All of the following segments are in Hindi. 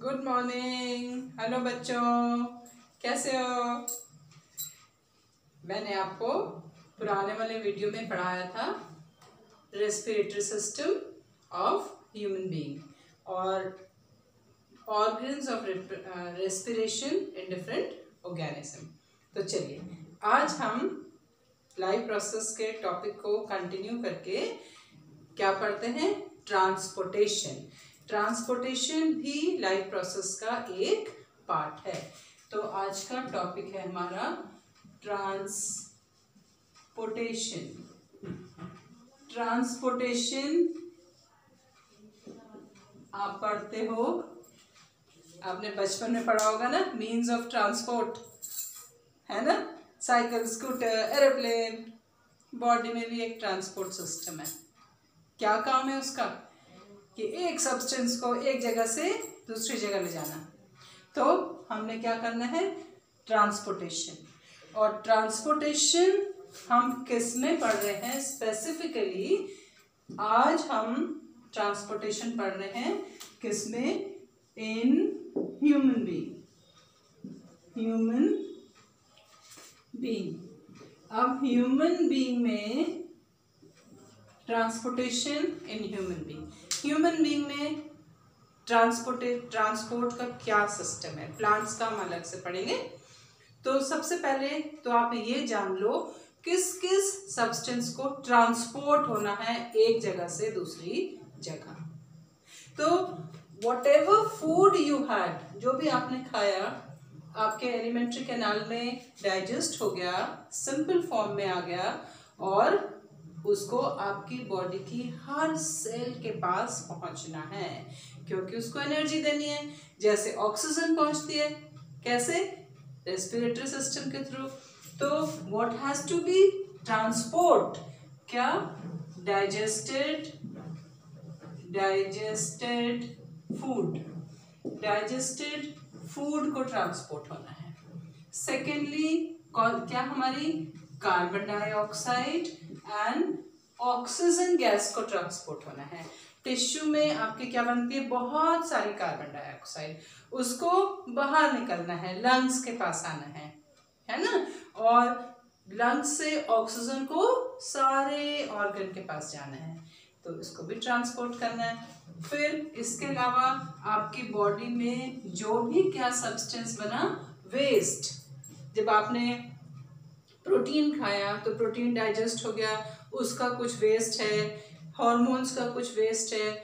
Good morning. हेलो बच्चों, कैसे हो? मैंने आपको पुराने वाले वीडियो में पढ़ाया था respiratory system of human being और organs of respiration in different organism. तो चलिए आज हम लाइफ प्रोसेस के टॉपिक को कंटिन्यू करके क्या पढ़ते हैं? ट्रांसपोर्टेशन। ट्रांसपोर्टेशन भी लाइफ प्रोसेस का एक पार्ट है। तो आज का टॉपिक है हमारा ट्रांसपोर्टेशन। ट्रांसपोर्टेशन आप पढ़ते हो, आपने बचपन में पढ़ा होगा ना, मीन्स ऑफ ट्रांसपोर्ट, है ना? Cycle, scooter, aeroplane. बॉडी में भी एक ट्रांसपोर्ट सिस्टम है। क्या काम है उसका? कि एक सब्सटेंस को एक जगह से दूसरी जगह ले जाना। तो हमने क्या करना है? ट्रांसपोर्टेशन। और ट्रांसपोर्टेशन हम किस में पढ़ रहे हैं स्पेसिफिकली? आज हम ट्रांसपोर्टेशन पढ़ रहे हैं किस में? In human being. Human being. अब ह्यूमन बीइंग में transportation in human being. Human being में ट्रांसपोर्ट का क्या सिस्टम है? प्लांट्स का हम अलग से पढ़ेंगे। तो सबसे पहले तो आप ये जान लो किस किस सब्सटेंस को ट्रांसपोर्ट होना है एक जगह से दूसरी जगह। तो व्हाटएवर फूड यू हैड, जो भी आपने खाया, आपके एलिमेंट्री कैनाल में डाइजेस्ट हो गया, सिंपल फॉर्म में आ गया और उसको आपकी बॉडी की हर सेल के पास पहुंचना है, क्योंकि उसको एनर्जी देनी है। जैसे ऑक्सीजन पहुंचती है, कैसे? रेस्पिरेटरी सिस्टम के थ्रू। तो what has to be transport? क्या? Digested food. डाइजेस्टेड फूड को ट्रांसपोर्ट होना है। सेकेंडली क्या हमारी carbon dioxide and oxygen gas को ट्रांसपोर्ट होना है। टिश्यू में आपके क्या बनती है? बहुत सारी कार्बन डाइऑक्साइड, उसको बाहर निकलना है, लंग्स के पास आना है ना? और लंग्स से ऑक्सीजन को सारे ऑर्गन के पास जाना है, तो इसको भी ट्रांसपोर्ट करना है। फिर इसके अलावा आपकी बॉडी में जो भी क्या सब्सटेंस बना, वेस्ट। जब आपने प्रोटीन खाया तो प्रोटीन डाइजेस्ट हो गया, उसका कुछ वेस्ट है, हार्मोन्स का कुछ वेस्ट है,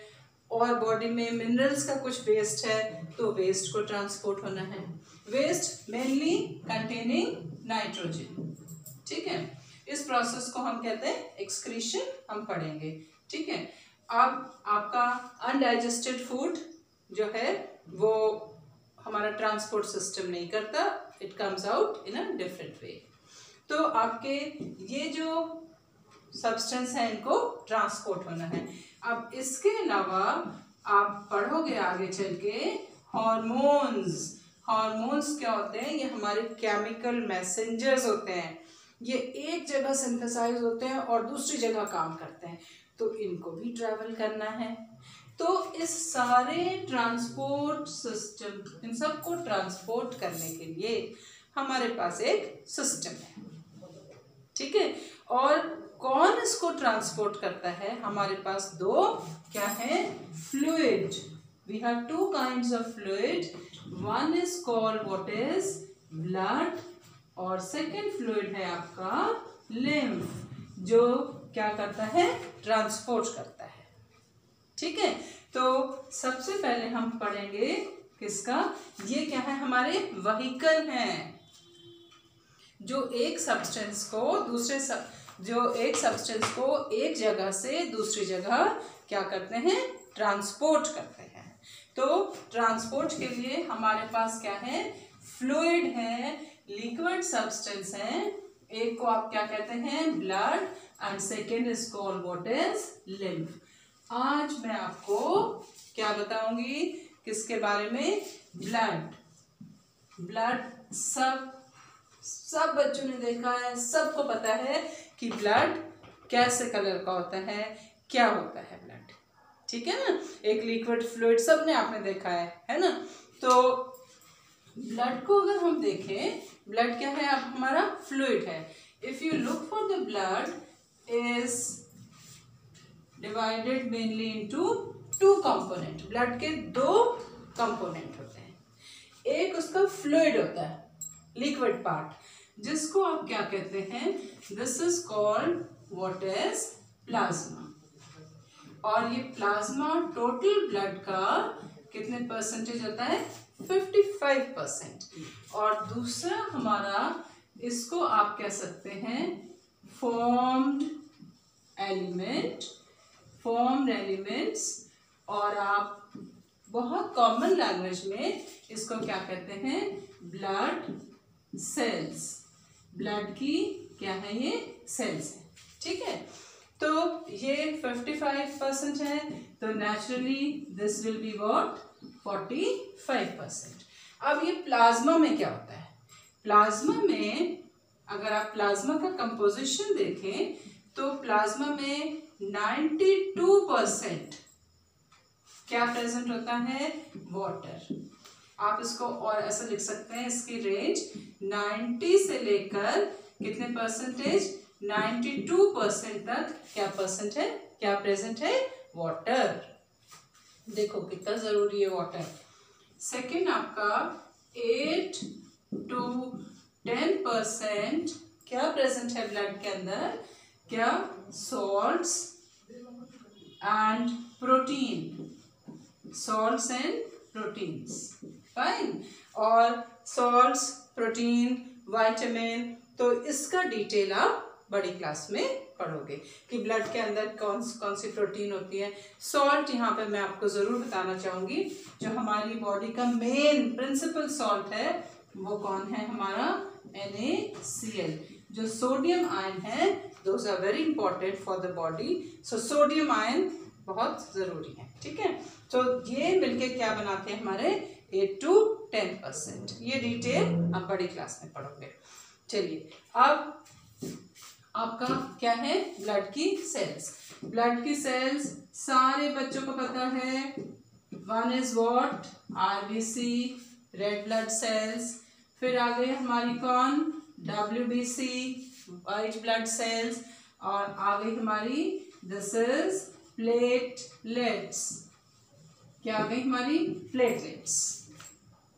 और बॉडी में मिनरल्स का कुछ वेस्ट है, तो वेस्ट को ट्रांसपोर्ट होना है। Waste mainly containing nitrogen. ठीक है, इस प्रोसेस को हम कहते हैं एक्सक्रीशन। हम पढ़ेंगे, ठीक है। अब आपका अनडाइजेस्टेड फूड जो है वो हमारा ट्रांसपोर्ट सिस्टम नहीं करता, it comes out in a different way. तो आपके ये जो सब्सटेंस है इनको ट्रांसपोर्ट होना है। अब इसके अलावा आप पढ़ोगे आगे चल के हॉर्मोन्स। हॉर्मोन्स क्या होते हैं? ये हमारे केमिकल मैसेंजर्स होते हैं। ये एक जगह सिंथेसाइज होते हैं और दूसरी जगह काम करते हैं, तो इनको भी ट्रैवल करना है। तो इस सारे ट्रांसपोर्ट सिस्टम, इन सबको ट्रांसपोर्ट करने के लिए हमारे पास एक सिस्टम है, ठीक है। और कौन इसको ट्रांसपोर्ट करता है? हमारे पास दो क्या है? Fluid. We have two kinds of fluid. One is called what is? Blood, और सेकेंड फ्लूइड है आपका लिम्फ, जो क्या करता है? ट्रांसपोर्ट करता है, ठीक है। तो सबसे पहले हम पढ़ेंगे किसका? ये क्या है? हमारे व्हीकल हैं जो एक सब्सटेंस को एक जगह से दूसरी जगह क्या करते हैं? ट्रांसपोर्ट करते हैं। तो ट्रांसपोर्ट के लिए हमारे पास क्या है? फ्लूइड है, लिक्विड सब्सटेंस है। एक को आप क्या कहते हैं? Blood, and second is called what is? Lymph. आज मैं आपको क्या बताऊंगी? किसके बारे में? ब्लड। ब्लड सब बच्चों ने देखा है, सबको पता है कि ब्लड कैसे कलर का होता है, क्या होता है ब्लड, ठीक है ना? एक लिक्विड फ्लूइड सबने आपने देखा है ना? तो ब्लड को अगर हम देखें, ब्लड क्या है, अब हमारा फ्लूइड है. If you look for the blood is divided mainly into two component. Blood के दो कंपोनेंट होते हैं. एक उसका फ्लूइड होता है, लिक्विड पार्ट, जिसको आप क्या कहते हैं, this is called what is plasma. और ये प्लाज्मा टोटल ब्लड का कितने परसेंटेज होता है, 55%. और दूसरा हमारा, इसको आप कह सकते हैं फॉर्म्ड एलिमेंट्स. और आप बहुत कॉमन लैंग्वेज में इसको क्या कहते हैं, ब्लड सेल्स. ब्लड की क्या है, ये सेल्स है. ठीक है, तो ये 55% है, तो naturally this will be what, 45%. अब ये प्लाज्मा में क्या होता है, प्लाज्मा में अगर आप प्लाज्मा का कंपोजिशन देखें तो प्लाज्मा में 92% क्या प्रेजेंट होता है, वाटर. आप इसको और ऐसा लिख सकते हैं, इसकी रेंज 90 से लेकर कितने परसेंटेज, 92% तक क्या परसेंट है, क्या प्रेजेंट है, वाटर. देखो कितना जरूरी है वाटर. सेकेंड आपका 8 to 10% क्या प्रेजेंट है ब्लड के अंदर, क्या, salts and protein. Salts and proteins, fine. और सॉल्ट्स, प्रोटीन, विटामिन, तो इसका डिटेल आप बड़ी क्लास में पढ़ोगे कि ब्लड के अंदर कौन सी प्रोटीन होती है. सॉल्ट यहाँ पे मैं आपको ज़रूर बताना चाहूँगी, जो हमारी बॉडी का मेन प्रिंसिपल सॉल्ट है वो कौन है, हमारा NaCl. जो सोडियम आयन है, those are very important for the body. So sodium ion बहुत ज़रूरी है. ठीक है, तो ये मिलके क्या बनाते हैं हमारे 8 to 10%. ये डिटेल आप बड़ी क्लास में पढ़ोगे. चलिए, अब आपका क्या है, ब्लड की सेल्स. ब्लड की सेल्स सारे बच्चों को पता है. One is what, RBC, red blood cells. फिर आ गई हमारी कौन, WBC, वाइट ब्लड सेल्स. और आ गई हमारी, दिस इज प्लेटलेट्स. क्या आ गई हमारी, प्लेटलेट्स.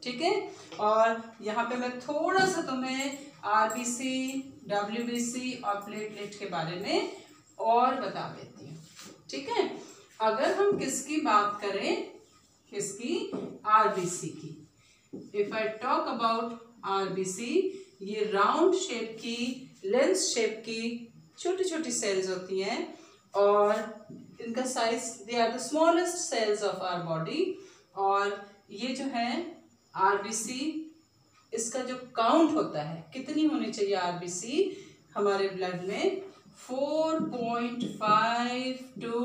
ठीक है, और यहाँ पे मैं थोड़ा सा तुम्हें RBC, WBC और प्लेटलेट के बारे में और बता देती हूँ. ठीक है, अगर हम किसकी बात करें, किसकी, RBC की. If I talk about RBC, ये राउंड शेप की, लेंस शेप की छोटी छोटी सेल्स होती हैं. और इनका size, they are the smallest cells of our body. और ये जो है RBC, इसका जो काउंट होता है, कितनी होनी चाहिए RBC हमारे ब्लड में, 4.5 to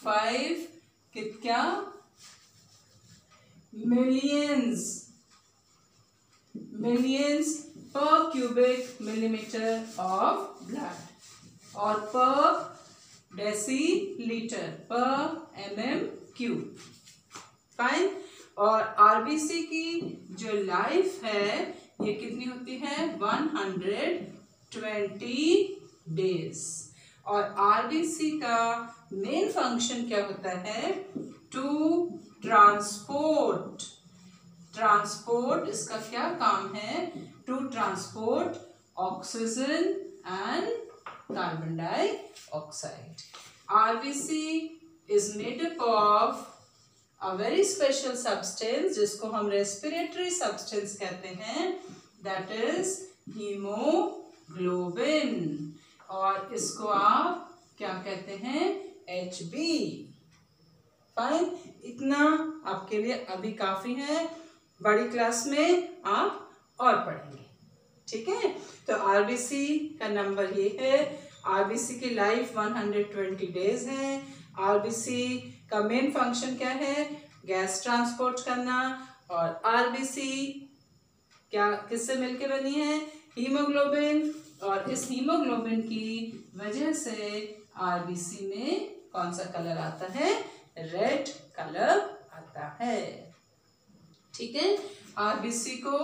5 क्या, मिलियंस पर क्यूबिक मिलीमीटर ऑफ ब्लड. और पर डेसीलीटर पर mm³. फाइन. और RBC की जो लाइफ है ये कितनी होती है, 120 डेज. और RBC का मेन फंक्शन क्या होता है, टू ट्रांसपोर्ट. इसका क्या काम है, to transport oxygen and carbon dioxide. RBC is made up of a very special substance जिसको हम respiratory substance कहते हैं, that is hemoglobin. और इसको आप क्या कहते हैं, HB. फाइन. इतना आपके लिए अभी काफी है, बड़ी क्लास में आप और पढ़ेंगे. ठीक है, तो RBC का नंबर ये है. RBC की लाइफ 120 डेज है. RBC का मेन फंक्शन क्या है, गैस ट्रांसपोर्ट करना. और RBC क्या किससे मिलके बनी है, हीमोग्लोबिन. और इस हीमोग्लोबिन की वजह से RBC में कौन सा कलर आता है, रेड कलर आता है. ठीक है, आरबीसी को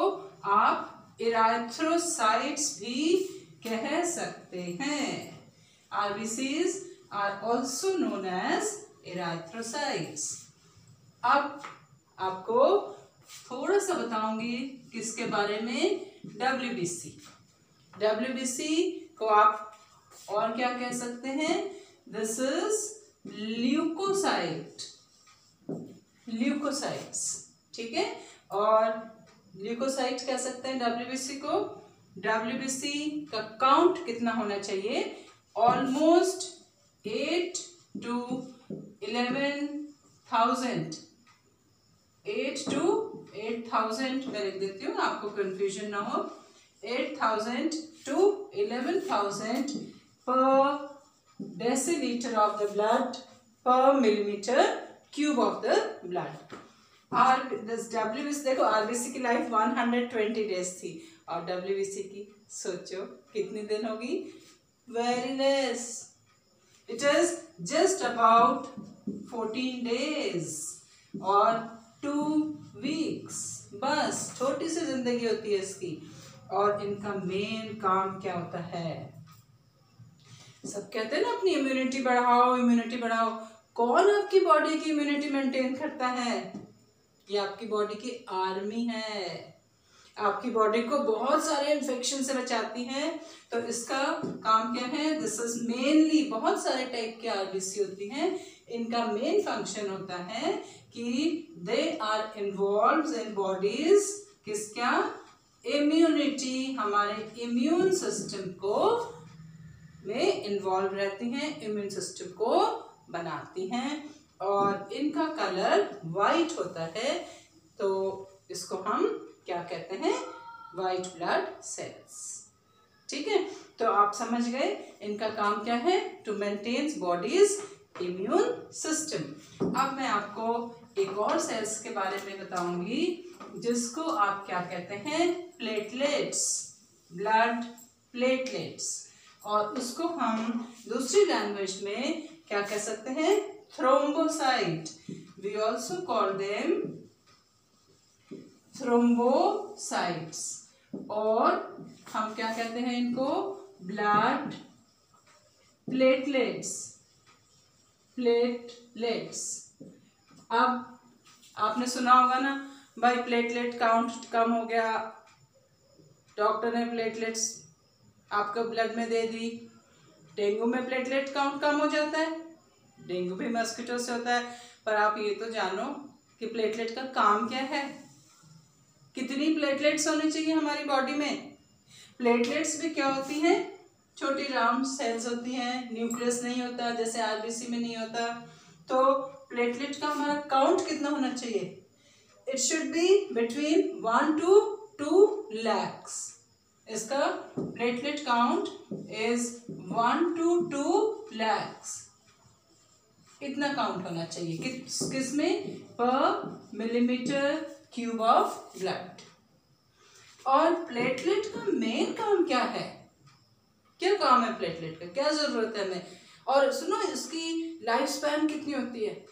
आप इराथ्रोसाइट्स भी कह सकते हैं। RBCs are also known as erythrocytes. अब आपको थोड़ा सा बताऊंगी किसके बारे में, डब्ल्यूबीसी। डब्ल्यूबीसी को आप और क्या कह सकते हैं, दिस इज ल्यूकोसाइट, ल्यूकोसाइट्स, ठीक है। और ल्यूकोसाइट कह सकते हैं डब्ल्यूबीसी को। डब्ल्यूबीसी का काउंट कितना होना चाहिए, ऑलमोस्ट 8 to 11,000, 8 to 8,000 मैं लिख देती हूँ आपको कंफ्यूजन ना हो, 8,000 to 11,000 per deciliter of the blood per millimeter cube of the blood। WBC देखो, आरबीसी की लाइफ 120 डेज थी और डब्ल्यूबीसी की सोचो कितनी दिन होगी, very less, it is just about 14 days और 2 वीक्स, बस छोटी सी जिंदगी होती है इसकी। और इनका मेन काम क्या होता है, सब कहते हैं ना अपनी इम्यूनिटी बढ़ाओ, इम्यूनिटी बढ़ाओ। कौन आपकी बॉडी की इम्यूनिटी मेंटेन करता है, ये आपकी बॉडी की आर्मी है, आपकी बॉडी को बहुत सारे इन्फेक्शन से बचाती है। तो इसका काम क्या है, दिस इज मेनली, बहुत सारे टाइप के आरबीसी होती हैं, इनका मेन फंक्शन होता है कि they are involve in bodies किसका, इम्यूनिटी, हमारे इम्यून सिस्टम को में इन्वॉल्व रहती हैं, इम्यून सिस्टम को बनाती हैं। और इनका कलर वाइट होता है, तो इसको हम क्या कहते हैं, वाइट ब्लड सेल्स, ठीक है। तो आप समझ गए इनका काम क्या है, to maintain bodies immune system. अब मैं आपको एक और सेल्स के बारे में बताऊंगी जिसको आप क्या कहते हैं, प्लेटलेट्स, ब्लड प्लेटलेट्स, और उसको हम दूसरी लैंग्वेज में क्या कह सकते हैं, thrombocyte. We also call them thrombocytes, और हम क्या कहते हैं इनको, ब्लड प्लेटलेट्स, प्लेटलेट्स। अब आपने सुना होगा ना भाई, प्लेटलेट काउंट कम हो गया, डॉक्टर ने प्लेटलेट्स आपको ब्लड में दे दी। डेंगू में प्लेटलेट काउंट कम हो जाता है, डेंगू भी मस्किटो से होता है। पर आप ये तो जानो कि प्लेटलेट का काम क्या है, कितनी प्लेटलेट्स होनी चाहिए हमारी बॉडी में। प्लेटलेट्स भी क्या होती हैं, छोटी राउंड सेल्स होती हैं, न्यूक्लियस नहीं होता जैसे आरबीसी में नहीं होता। तो प्लेटलेट का हमारा काउंट कितना होना चाहिए, it should be between 1 to 2 lakhs। इसका platelet count is 1 to 2 lakhs, इतना काउंट होना चाहिए किस में, पर मिलीमीटर क्यूब ऑफ ब्लड। और प्लेटलेट का मेन काम क्या है, क्या काम है प्लेटलेट का, क्या जरूरत है हमें। और सुनो, इसकी लाइफ स्पैन कितनी होती है,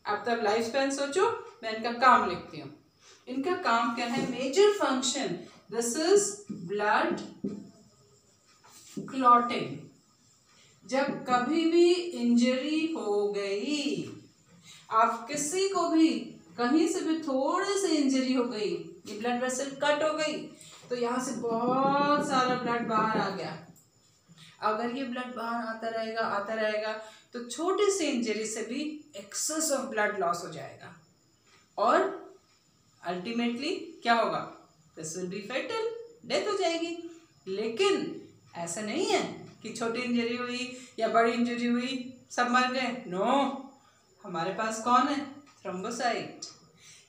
आप तब लाइफ स्पैन सोचो, मैं इनका काम लिखती हूँ। इनका काम क्या है, major function, this is blood clotting. जब कभी भी इंजरी हो गई, आप किसी को भी कहीं से भी थोड़ी सी इंजरी हो गई, ये ब्लड वेसल कट हो गई, तो यहाँ से बहुत सारा ब्लड बाहर आ गया। अगर ये ब्लड बाहर आता रहेगा तो छोटी सी इंजरी से भी एक्सेस ऑफ ब्लड लॉस हो जाएगा और अल्टीमेटली क्या होगा, this will be fatal, death हो जाएगी। लेकिन ऐसा नहीं है कि छोटी इंजरी हुई या बड़ी इंजरी हुई सब मर गए, नो, हमारे पास कौन है, थ्रोम्बोसाइट।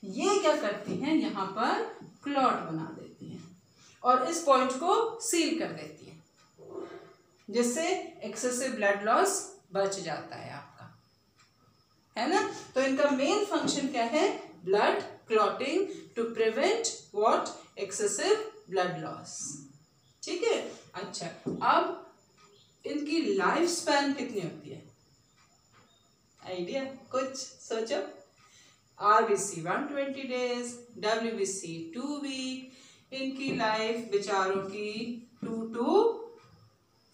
ये क्या करती हैं, यहाँ पर क्लॉट बना देती हैं और इस पॉइंट को सील कर देती हैं, जिससे एक्सेसिव ब्लड लॉस बच जाता है आपका, है ना। तो इनका मेन फंक्शन क्या है, blood clotting, to prevent what, excessive blood loss, ठीक है। अच्छा, अब इनकी लाइफ स्पैन कितनी होती है, आइडिया कुछ सोचो, RBC 120 days, WBC 2 वीक, इनकी लाइफ बेचारों की 2 to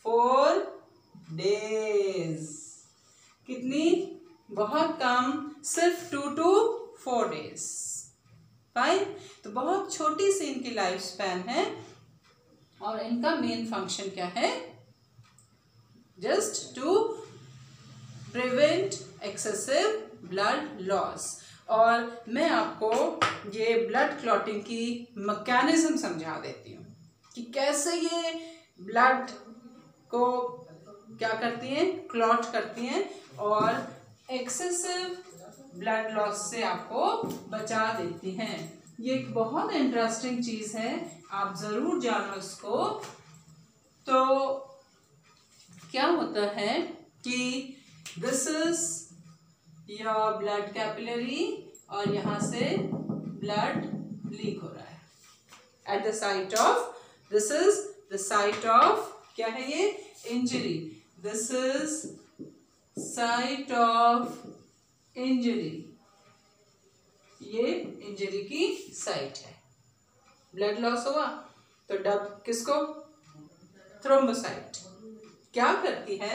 4 डेज। कितनी? बहुत कम, सिर्फ 2 to 4 डेज। फाइन, तो बहुत छोटी सी इनकी लाइफ स्पैन है और इनका मेन फंक्शन क्या है? Just to prevent excessive blood loss. और मैं आपको ये ब्लड क्लॉटिंग की मैकेनिज्म समझा देती हूँ कि कैसे ये ब्लड को क्या करती हैं? क्लॉट करती हैं और एक्सेसिव ब्लड लॉस से आपको बचा देती हैं। ये एक बहुत इंटरेस्टिंग चीज़ है, आप ज़रूर जानो इसको। तो क्या होता है कि this is your blood capillary और यहाँ से ब्लड लीक हो रहा है eight the site of, this is the site of, क्या है ये? Injury. This is site of injury, ये इंजरी की साइट है। ब्लड लॉस हुआ तो डब किसको? थ्रोम्बोसाइट क्या करती है?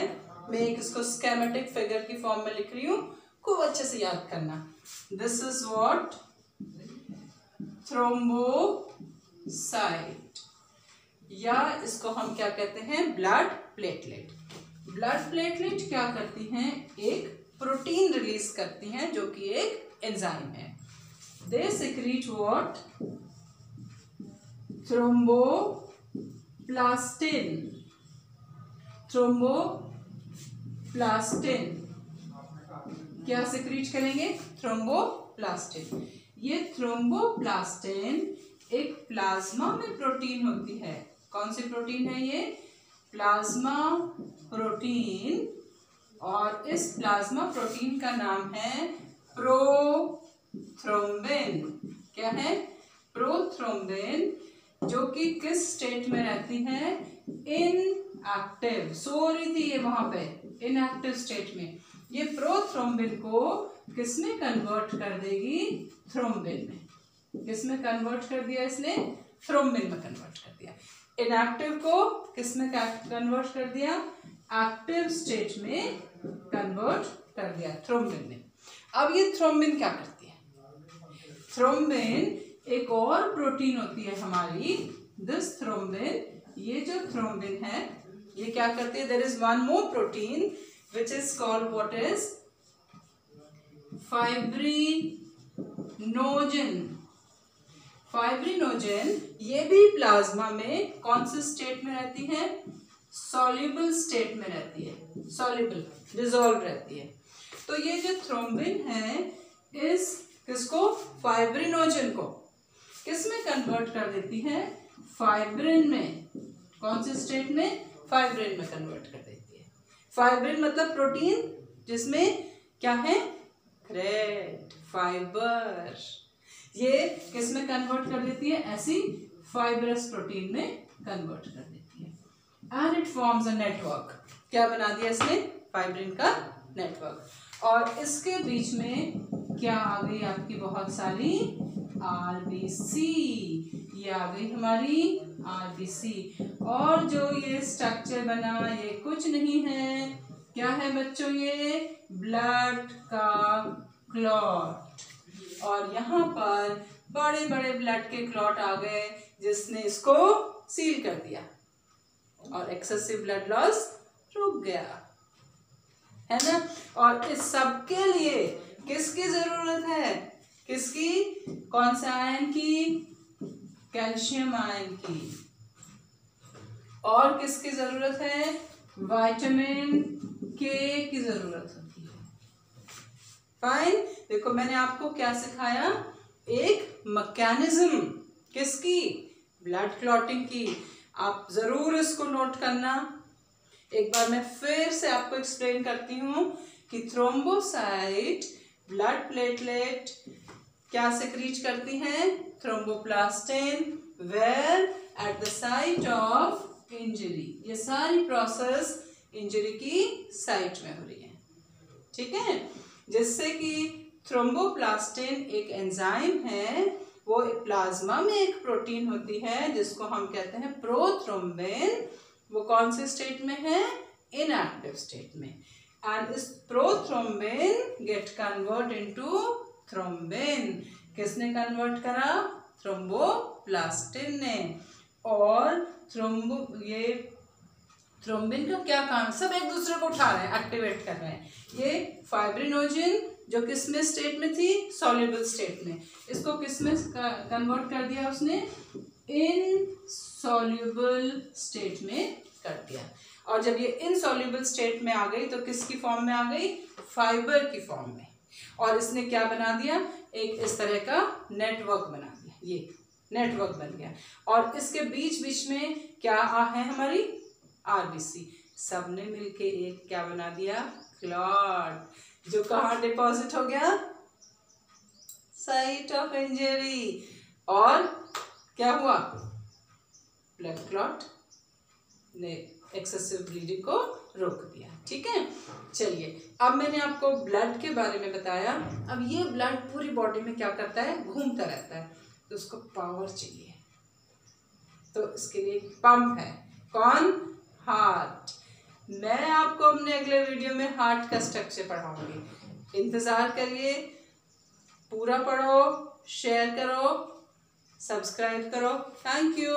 मैं एक इसको स्केमेटिक फिगर की फॉर्म में लिख रही हूँ, खूब अच्छे से याद करना। This is what? थ्रोम्बोसाइट, या इसको हम क्या कहते हैं? Blood platelet. ब्लड प्लेटलेट क्या करती हैं? एक प्रोटीन रिलीज करती हैं जो कि एक एंजाइम है। They secrete what? Thromboplastin. Thromboplastin क्या सिक्रीट करेंगे? थ्रोम्बोप्लास्टिन। ये थ्रोम्बोप्लास्टिन एक प्लाज्मा में प्रोटीन होती है। कौन सी प्रोटीन है ये? Plasma protein. और इस प्लाज्मा प्रोटीन का नाम है प्रोथ्रोम्बिन। क्या है? प्रोथ्रोम्बिन, जो कि किस स्टेट में रहती है? इनएक्टिव। सो रही थी ये वहां पे इनएक्टिव स्टेट में। ये प्रोथ्रोम्बिन को किस में कन्वर्ट कर देगी? थ्रोम्बिन में। किस में कन्वर्ट कर दिया इसने? थ्रोम्बिन में कन्वर्ट कर दिया। इनएक्टिव को किस में कन्वर्ट कर दिया? एक्टिव स्टेट में कन्वर्ट कर दिया, थ्रोम्बिन में। अब ये थ्रोम्बिन क्या करती है? थ्रोम्बिन एक और प्रोटीन होती है हमारी, दिस थ्रोम्बिन। ये जो थ्रोम्बिन है ये क्या करती है? There is one more protein which is called what is? Fibrinogen. Fibrinogen ये भी प्लाज्मा में कौन से स्टेट में रहती है? सॉल्युबल स्टेट में रहती है, सॉल्युबल, डिसॉल्व रहती है। तो ये जो थ्रोम्बिन है इस किसको? फाइब्रिनोजन को किस में कन्वर्ट कर देती है? फाइब्रिन में। कौन से स्टेट में? फाइब्रिन में कन्वर्ट कर देती है। फाइब्रिन मतलब प्रोटीन जिसमें क्या है? Thread, fibre. ये किस में कन्वर्ट कर देती है? ऐसी फाइबरस प्रोटीन में कन्वर्ट कर देती है। And it forms a network. क्या बना दिया इसने? फाइब्रिन का नेटवर्क। और इसके बीच में क्या आ गई? आपकी बहुत सारी आरबीसी। ये आ गई हमारी आरबीसी। और जो ये स्ट्रक्चर बना ये कुछ नहीं है, क्या है बच्चों? ये ब्लड का क्लॉट। और यहाँ पर बड़े बड़े ब्लड के क्लॉट आ गए जिसने इसको सील कर दिया और एक्सेसिव ब्लड लॉस रुक गया, है ना। और इस सब के लिए किसकी जरूरत है? किसकी? कौन से आयन की? कैल्शियम आयन की। और किसकी जरूरत है? विटामिन के की जरूरत होती है। फाइन, देखो मैंने आपको क्या सिखाया? एक मैकेनिज्म किसकी? ब्लड क्लॉटिंग की। आप जरूर इसको नोट करना। एक बार मैं फिर से आपको एक्सप्लेन करती हूँ कि थ्रोम्बोसाइट ब्लड प्लेटलेट क्या सिक्रीट करती हैं? Thromboplastin, where at the site of injury. ये सारी प्रोसेस इंजरी की साइट में हो रही है, ठीक है। जिससे कि थ्रोम्बोप्लास्टिन एक एंजाइम है, वो प्लाज्मा में एक प्रोटीन होती है जिसको हम कहते हैं प्रोथ्रोम्बिन। वो कौन से स्टेट में है? इनएक्टिव स्टेट में। एंड इस prothrombin gate convert into thrombin. किसने कन्वर्ट करा? थ्रोम्बोप्लास्टिन ने। और थ्रोम्बिन का क्या काम? सब एक दूसरे को उठा रहे हैं, एक्टिवेट कर रहे हैं। ये फाइब्रिनोजिन जो किस में स्टेट में थी? सॉल्युबल स्टेट में। इसको किस में कन्वर्ट कर दिया उसने? इनसॉल्युबल स्टेट में कर दिया। और जब ये इनसॉल्युबल स्टेट में आ गई तो किसकी फॉर्म में आ गई? फाइबर की फॉर्म में। और इसने क्या बना दिया? एक इस तरह का नेटवर्क बना दिया। ये नेटवर्क बन गया। और इसके बीच बीच में क्या है? हमारी आरबीसी। सबने मिलके एक क्या बना दिया? क्लॉट। जो कहाँ डिपॉजिट हो गया? Site of injury. और क्या हुआ? ब्लड क्लॉट ने एक्सेसिव ब्लीडिंग को रोक दिया। ठीक है, चलिए अब मैंने आपको ब्लड के बारे में बताया। अब ये ब्लड पूरी बॉडी में क्या करता है? घूमता रहता है। तो उसको पावर चाहिए, तो इसके लिए पंप है। कौन? हार्ट। मैं आपको अपने अगले वीडियो में हार्ट का स्ट्रक्चर पढ़ाऊंगी, इंतजार करिए। पूरा पढ़ो, शेयर करो, सब्सक्राइब करो। Thank you.